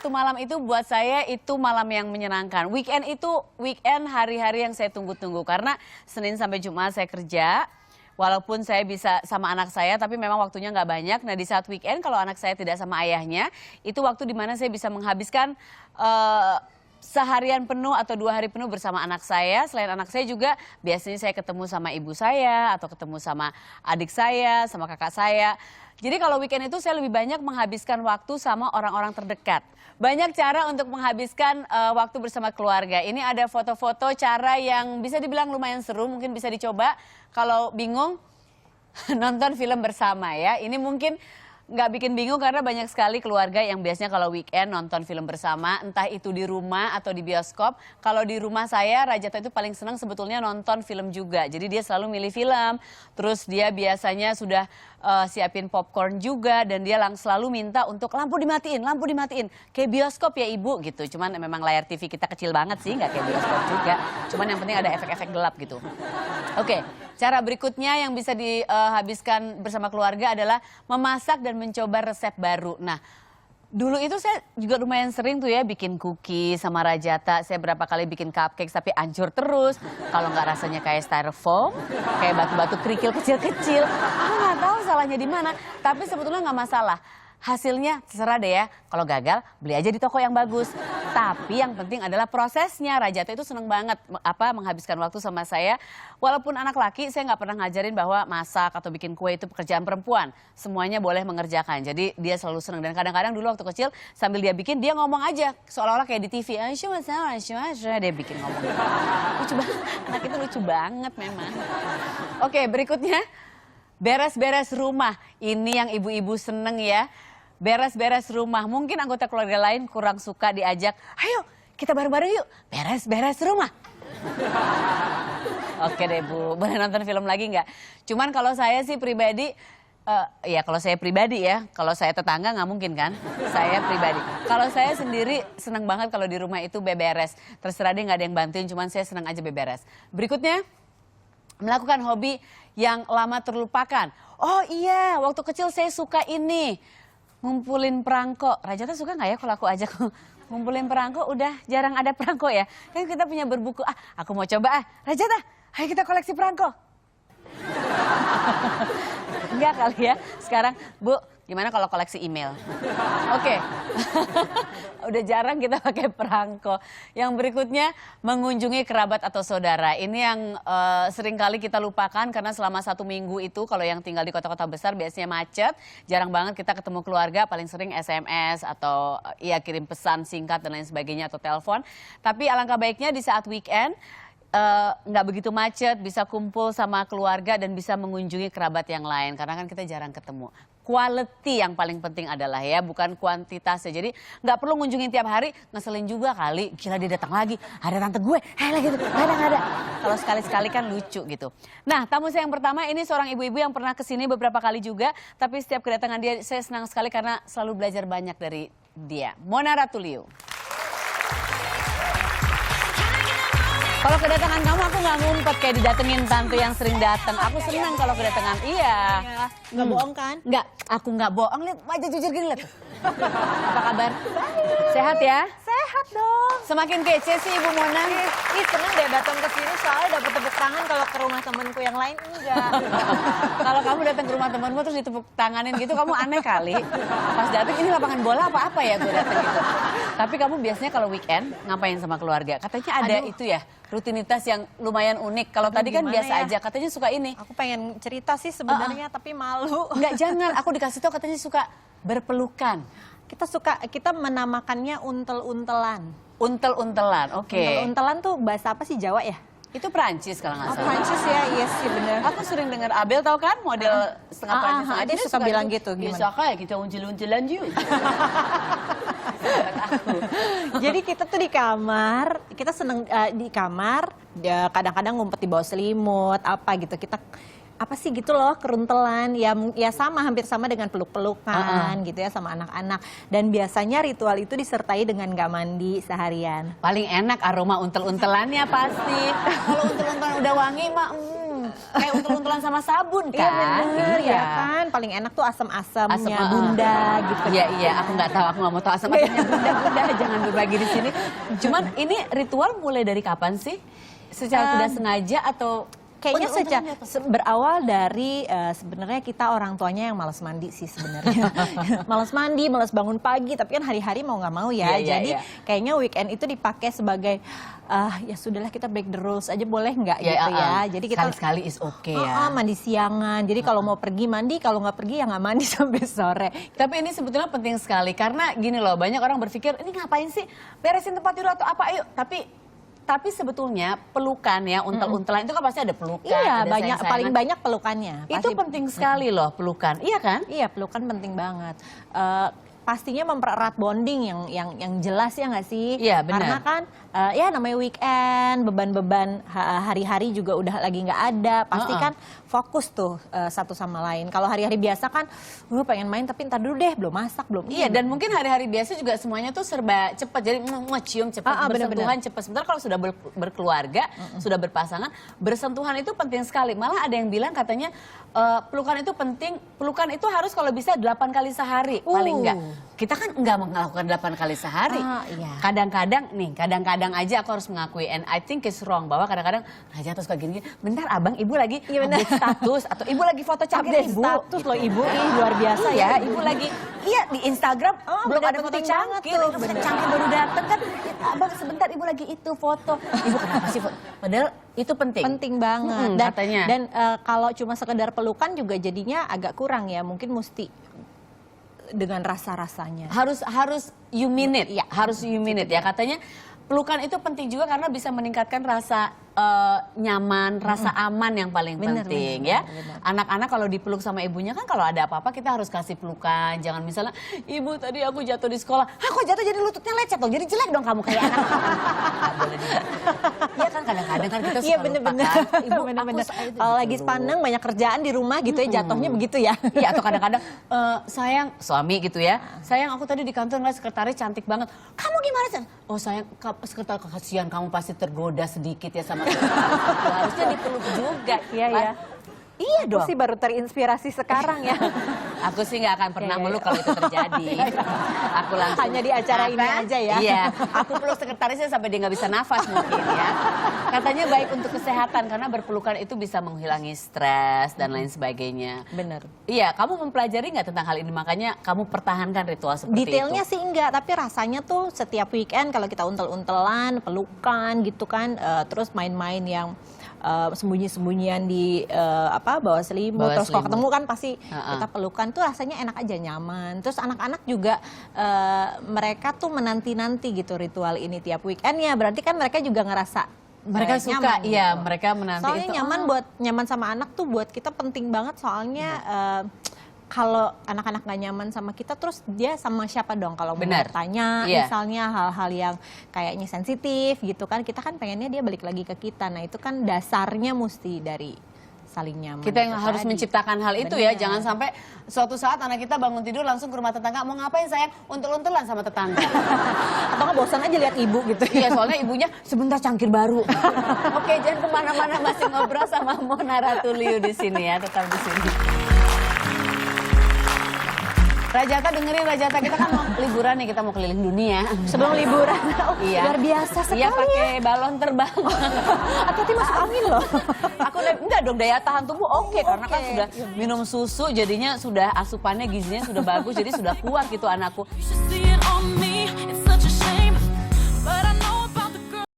Sabtu malam itu buat saya itu malam yang menyenangkan. Weekend itu hari-hari yang saya tunggu-tunggu karena Senin sampai Jumat saya kerja. Walaupun saya bisa sama anak saya, tapi memang waktunya nggak banyak. Nah di saat weekend kalau anak saya tidak sama ayahnya, itu waktu dimana saya bisa menghabiskan seharian penuh atau 2 hari penuh bersama anak saya. Selain anak saya juga biasanya saya ketemu sama ibu saya atau ketemu sama adik saya, sama kakak saya. Jadi kalau weekend itu saya lebih banyak menghabiskan waktu sama orang-orang terdekat. Banyak cara untuk menghabiskan waktu bersama keluarga. Ini ada foto-foto cara yang bisa dibilang lumayan seru, mungkin bisa dicoba. Kalau bingung, nonton film bersama ya. Ini mungkin nggak bikin bingung karena banyak sekali keluarga yang biasanya kalau weekend nonton film bersama, entah itu di rumah atau di bioskop. Kalau di rumah saya, Rajata itu paling senang sebetulnya nonton film juga. Jadi dia selalu milih film, terus dia biasanya sudah siapin popcorn juga dan dia selalu minta untuk lampu dimatiin. Kayak bioskop ya ibu gitu. Cuman memang layar TV kita kecil banget sih, nggak kayak bioskop juga. Cuman yang penting ada efek-efek gelap gitu. Oke, cara berikutnya yang bisa dihabiskan bersama keluarga adalah memasak dan mencoba resep baru. Nah, dulu itu saya juga lumayan sering tuh ya bikin cookie sama Rajata. Saya berapa kali bikin cupcake tapi hancur terus. Kalau nggak rasanya kayak styrofoam, kayak batu-batu kerikil kecil-kecil. Aku nggak tahu salahnya di mana. Tapi sebetulnya nggak masalah. Hasilnya terserah deh ya. Kalau gagal beli aja di toko yang bagus. Tapi yang penting adalah prosesnya. Rajata itu seneng banget menghabiskan waktu sama saya. Walaupun anak laki saya nggak pernah ngajarin bahwa masak atau bikin kue itu pekerjaan perempuan. Semuanya boleh mengerjakan. Jadi dia selalu seneng. Dan kadang-kadang dulu waktu kecil sambil dia bikin dia ngomong aja. Seolah-olah kayak di TV. Dia bikin ngomong. Lucu banget. Anak itu lucu banget memang. Oke, berikutnya beres-beres rumah. Ini yang ibu-ibu seneng ya. Beres-beres rumah. Mungkin anggota keluarga lain kurang suka diajak, ayo kita bareng-bareng yuk beres-beres rumah. Oke deh Bu, boleh nonton film lagi nggak? Cuman kalau saya sih pribadi, kalau saya tetangga nggak mungkin kan, saya pribadi. Kalau saya sendiri seneng banget kalau di rumah itu beberes. Terserah deh nggak ada yang bantuin, cuman saya seneng aja beberes. Berikutnya, melakukan hobi yang lama terlupakan. Oh iya, waktu kecil saya suka ini. Ngumpulin perangko. Rajata suka nggak ya kalau aku ajak ngumpulin perangko? Udah jarang ada perangko ya. Kan kita punya berbuku. Aku mau coba Rajata, ayo kita koleksi perangko. Enggak kali ya. Sekarang Bu, gimana kalau koleksi email? Oke. Udah jarang kita pakai perangko. Yang berikutnya mengunjungi kerabat atau saudara. Ini yang sering kali kita lupakan karena selama 1 minggu itu kalau yang tinggal di kota-kota besar biasanya macet. Jarang banget kita ketemu keluarga, paling sering SMS atau ya kirim pesan singkat dan lain sebagainya atau telepon. Tapi alangkah baiknya di saat weekend nggak begitu macet, bisa kumpul sama keluarga dan bisa mengunjungi kerabat yang lain. Karena kan kita jarang ketemu. Quality yang paling penting adalah ya, bukan kuantitasnya. Jadi nggak perlu ngunjungin tiap hari, ngeselin juga kali. Gila dia datang lagi, ada tante gue, lagi tuh, nggak ada. Kalau sekali-sekali kan lucu gitu. Nah, tamu saya yang pertama ini seorang ibu-ibu yang pernah kesini beberapa kali juga. Tapi setiap kedatangan dia saya senang sekali karena selalu belajar banyak dari dia. Mona Ratuliu. Kalau kedatangan kamu aku nggak ngumpet kayak didatengin tante yang sering datang. Aku senang kalau kedatangan. Iya. Nggak bohong kan? Nggak, aku nggak bohong. Lihat wajah jujur gini lihat. Apa kabar? Sehat ya? Sehat dong. Semakin kece sih Ibu Mona. Ih seneng deh datang ke sini soalnya dapat tepuk tangan, kalau ke rumah temanku yang lain enggak. Kalau kamu datang ke rumah temanmu terus ditepuk tanganin gitu, kamu aneh kali. Pas datang ini lapangan bola apa ya gue datang gitu. Tapi kamu biasanya kalau weekend ngapain sama keluarga? Katanya ada itu ya, rutinitas yang lumayan unik. Kalau tadi kan biasa aja, katanya suka ini. Aku pengen cerita sih sebenarnya tapi malu. Enggak, jangan, aku dikasih tahu katanya suka berpelukan. Kita menamakannya untel-untelan. Untel-untelan, oke. Untel-untelan tuh bahasa apa sih, Jawa ya? Itu Prancis kalau nggak salah. Prancis ya, iya sih bener. Aku sering dengar Abel, tahu kan model setengah Prancis. Dia suka bilang gitu, gimana? Bisa kayak kita untel-untelan yuk. Jadi kita tuh di kamar, kita seneng di kamar, kadang-kadang ngumpet di bawah selimut, apa gitu. Kita apa sih gitu loh, keruntelan, ya sama, hampir sama dengan peluk-pelukan gitu ya sama anak-anak. Dan biasanya ritual itu disertai dengan gak mandi seharian. Paling enak aroma untel-untelannya pasti. Kalau untel-untelan udah wangi mah, kayak untel-untelan sama sabun kan. Iya bener, ya kan. Paling enak tuh asam-asamnya bunda gitu. Iya, aku nggak tahu, aku nggak mau tahu asam-asamnya bunda, jangan berbagi di sini. Cuman ini ritual mulai dari kapan sih? Secara tidak sengaja atau Kayaknya untel-untelannya apa? berawal dari sebenarnya kita orang tuanya yang malas mandi sih sebenarnya. Malas mandi, malas bangun pagi, tapi kan hari-hari mau nggak mau ya. Iya, Jadi iya. kayaknya weekend itu dipakai sebagai ya sudahlah kita break the rules aja boleh nggak gitu ya. Jadi kita sekali-sekali is okay ya. mandi siangan. Jadi kalau mau pergi mandi, kalau nggak pergi ya nggak mandi sampai sore. Tapi ini sebetulnya penting sekali karena gini loh, banyak orang berpikir ini ngapain sih beresin tempat tidur atau apa, ayo. Tapi sebetulnya pelukan ya, untel-untelan itu kan pasti ada pelukan. Iya, ada banyak sayang-sayangan. paling banyak pelukannya. Itu Pasti- penting sekali loh pelukan, iya kan? Iya, pelukan penting banget. Pastinya mempererat bonding yang jelas ya nggak sih? Iya, benar. Karena kan ya namanya weekend, beban-beban hari-hari juga udah lagi nggak ada. Pasti kan fokus tuh satu sama lain. Kalau hari-hari biasa kan, pengen main tapi ntar dulu deh, belum masak, belum. Iya, dan mungkin hari-hari biasa juga semuanya tuh serba cepat. Jadi cium cepat, bersentuhan cepat. Sebentar kalau sudah berkeluarga, sudah berpasangan, bersentuhan itu penting sekali. Malah ada yang bilang katanya pelukan itu penting. Pelukan itu harus kalau bisa 8 kali sehari, paling enggak. Kita kan enggak melakukan 8 kali sehari. Iya. Kadang-kadang aja aku harus mengakui, and I think it's wrong, bahwa kadang-kadang Raja tuh suka gini, bentar abang ibu lagi update status, atau ibu lagi foto cantik Update ibu. status loh ibu, luar biasa Iya, ya. ibu lagi, iya di Instagram belum bener, ada foto penting banget cangkir, tuh, itu foto bener. cangkir baru datang kan, abang sebentar ibu lagi itu foto, ibu kenapa sih foto? Padahal itu penting. Penting banget. Katanya. Dan kalau cuma sekedar pelukan juga jadinya agak kurang ya. Mungkin mesti dengan rasa-rasanya. Harus you mean it, Iya. harus you mean it ya katanya. Pelukan itu penting juga karena bisa meningkatkan rasa nyaman, rasa aman yang paling Bener, penting bener, ya. bener. Anak-anak kalau dipeluk sama ibunya kan kalau ada apa-apa kita harus kasih pelukan. Jangan misalnya, ibu tadi aku jatuh di sekolah. Kok jatuh jadi lututnya lecet dong, jadi jelek dong kamu kayak anak. Nggak boleh gitu. Iya kan kadang-kadang kan kita suka Iya lupa bener-bener. kan. Ibu Bener-bener. aku itu Kalau lagi gitu. sepaneng banyak kerjaan di rumah gitu ya jatuhnya begitu ya. Iya, atau kadang-kadang sayang, suami gitu ya, sayang aku tadi di kantor ngeliat sekretaris cantik banget. Kamu gimana sih? Oh sayang, sekretaris kasihan kamu pasti tergoda sedikit ya sama sekretaris. Harusnya dipeluk juga. Iya, Kan? iya. Iya Aku dong. sih baru terinspirasi sekarang ya. Aku sih nggak akan pernah Iya, iya, meluk iya. kalau itu terjadi. Aku langsung. Hanya di acara ini aja ya. Iya, aku peluk sekretarisnya sampai dia nggak bisa nafas mungkin ya. Katanya baik untuk kesehatan karena berpelukan itu bisa menghilangi stres dan lain sebagainya. Bener. Iya, kamu mempelajari nggak tentang hal ini? Makanya kamu pertahankan ritual seperti Detailnya itu. sih enggak, tapi rasanya tuh setiap weekend kalau kita untel-untelan, pelukan gitu kan, terus main-main yang sembunyi-sembunyian di bawah selimut, Bawah terus kalau selimut. ketemu kan pasti Ha-ha. kita pelukan tuh rasanya enak aja, nyaman. Terus anak-anak juga mereka tuh menanti-nanti gitu ritual ini tiap weekendnya, berarti kan mereka juga ngerasa Mereka suka, nyaman iya, gitu. mereka menanti Soalnya itu. nyaman sama anak tuh buat kita penting banget soalnya kalau anak-anak nggak nyaman sama kita terus dia sama siapa dong kalau mau Benar. bertanya Iya. misalnya hal-hal yang kayaknya sensitif gitu kan kita kan pengennya dia balik lagi ke kita. Nah itu kan dasarnya mesti dari saling nyaman. Kita yang itu harus tadi. menciptakan hal itu ya, Benar. jangan sampai suatu saat anak kita bangun tidur langsung ke rumah tetangga, mau ngapain sayang? Untel-untelan sama tetangga. Atau nggak bosan aja lihat ibu gitu. Iya, soalnya ibunya sebentar cangkir baru. Oke, jangan kemana-mana, masih ngobrol sama Mona Ratuliu di sini ya, tetap di sini. Rajata dengerin, Rajata kita kan mau liburan nih, kita mau keliling dunia. Sebelum liburan, Iya. luar biasa sekali. Iya, pakai balon terbang. Hati-hati masuk angin loh. Aku enggak dong, daya tahan tubuh oke, karena kan Oke. sudah minum susu, jadinya sudah asupannya gizinya sudah bagus, jadi sudah kuat gitu anakku. You should see it on me.